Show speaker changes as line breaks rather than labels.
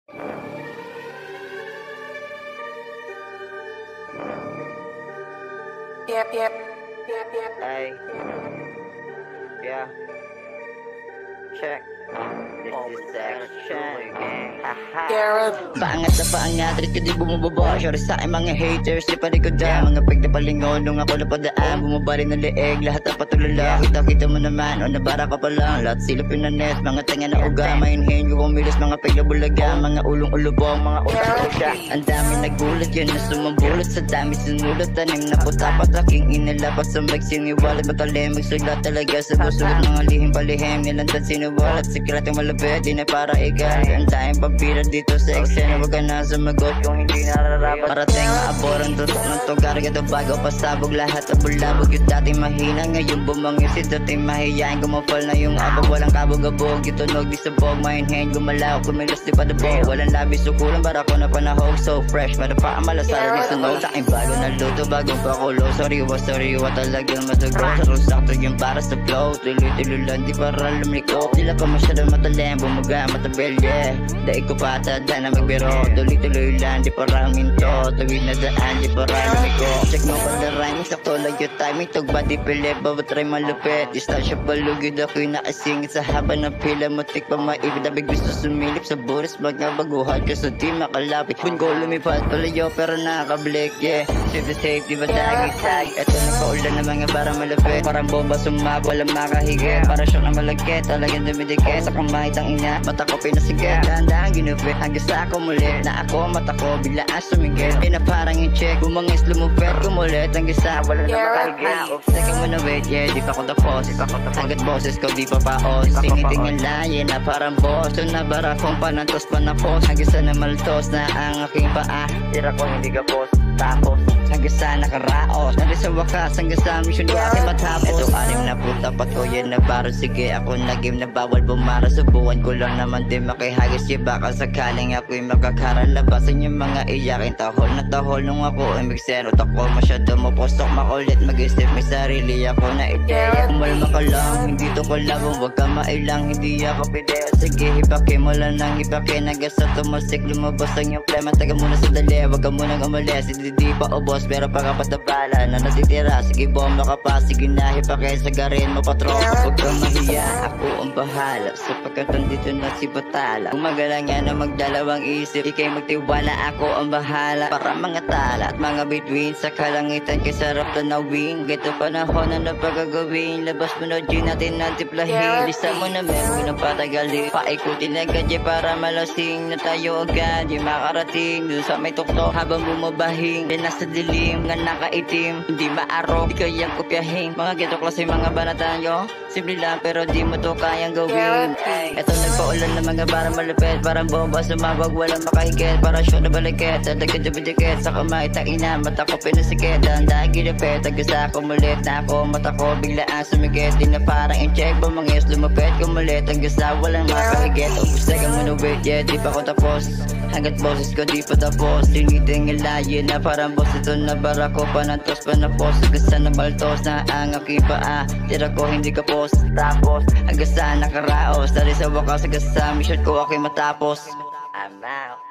Yep.
Hey. Yeah. Check. This is action.
Paangat na paangat, rin ka di bumababa. Sorry sa aking mga haters, di pa likod ang mga peg na palingon. Nung ako napadaan, bumaba rin ng leeg. Lahat na patulala, kita mo naman. O nabara ka pa lang, lahat silupin na net. Mga tanga na uga, mainhin ko kumilos. Mga peg na bulaga, mga ulong ulubong, mga utak-utak. Ang dami nagulat yun na sumambulot. Sa dami sinulot, tanim na putapat. Aking inalapat sa mic, siniwalat. Matalim, magsulat talaga sa busulat. Mga lihim palihim, nilantan siniwalat. Sikretong malapit, di na para ikaw. Ang tayong pampira dito sa eksena. Wag ka na sumagot kung hindi nararapat. Parating maabor ang tutok ng tugar. Gato bago pasabog lahat na bulabog. Yung dating mahina, ngayon bumangyo. Si dating mahiyain, gumapal na yung abog. Walang kabog-abog, yung tunog di sabog. Mainhin, gumalaw, kumilos di padabog. Walang labis, sukulang para ko na panahog. So fresh, madapa ang malasara di sunog. Sa aking bago na luto, bagong pakulo. Sariwa talagang matugo. Sakto yung para sa flow. Tuloy-tuloy lang, di para lumiko. Sila pa masyadong matalim, bumaga, matabel, yeah. Dahil ko patada na magbiro. Tuloy-tuloy lang, di para minto. Tawid na daan, di para lumiko. Check mo pa na rhyme, sakto lang yung timing. Tugba di pili, bawat rhyme malupit. Distansya balugid ako'y nakasingit sa haba ng pila. Mutik pa maibig, dabi gusto sumilip sa buris. Mga baguhan ka sa di makalapit. Kung ko lumipad palayo, pero nakablik, yeah. Save the safe, di ba tag-tag. Eto na paulan ng mga bara malapit. Parang bomba sumab, walang makahigit. Para siyang na malagkit, talagang dumidikit. Sa kamay tang ina, mata ko pinasigit. Dahan-dahan ginupit, hanggang sa ako muli. Na ako, mata ko, biglaan sumingit. Ina parang yung check, bumangis lumupit. Kumulit, hanggang sa wala na makahigit. Teka mo na wait, yeah, di pa ko tapos. Hanggat boses ko, di pa paos. Sinitingin layin na parang boss. So nabara kong panantos panapos. Hanggang sa namaltos na ang aking paa. Tira ko hindi ka post, tapos hanggang sa nakaraos. Nandun sa wakas, hanggang sa mission ko aking matapos. Ito anim na puta pa ko yan na baro. Sige ako nagim na bawal bumara. Subukan ko lang naman din makihagis. Yung baka sakaling ako'y makakaralabasan yung mga iyakin. Tahol na tahol nung ako ay migsero. Tako masyado mapustok makulit. Mag-isip may sarili ako na ideya. Kumalma ka lang, hindi to kalabong. Huwag ka mailang, hindi ako pideo. Sige hipake mo lang nang hipake. Hanggang sa tumasik lumabas ang yung plema. Taga muna sa dali, huwag ka munang umalis. Hindi pa ubos pero pagkapatabala na natitira. Sige bomba ka pa, sige na hipake. Sagarin mo patropa, huwag kang mahiya. Ako ang bahala sapagkat nandito na si Batala. Gumagalang yan na magdalawang isip. Ika'y magtiwala, ako ang bahala. Para mga tala at mga bituin sa kalangitan kay sarap tanawin. Gito panahon na napagagawin. Labas mo na G natin na tiplahin. Lisa mo na meron ng patagalin. Paikutin agad y para malasing na tayo agad y makarating dun sa may tuktok habang bumabahing. Yan nasa dilim nga nakaitim, hindi maaro, di kayang kopyahin. Mga gito klase mga banatan nyo, simple lang pero di mo to kayang gawin. Eto nagpaulan ng mga bara malapit. Parang bomba sumabag, walang makahigit. Para show na balikit, tadagad na bidikit. Sa kamay taina, mata ko pinasikit. Dahan-dahan ginapit, hanggang sa kumulit. Na ako, mata ko biglaan sumigit. Di na parang in-check, bumangis, lumapit, kumulit. Hanggang sa walang makahigit. Ubus na ka muna wait, yeah, di pa ko tapos. Hanggat boses ko di pa tapos. Tinitingin layin na parang boss. Ito na bara ko panantos panapos. Hanggang sa nabaltos na ang aking paa. Tira ko hindi ka post. Tapos hanggang sa nakaraos. Dari sa wakas hanggang sa mission ko ako'y matapos. I'm out.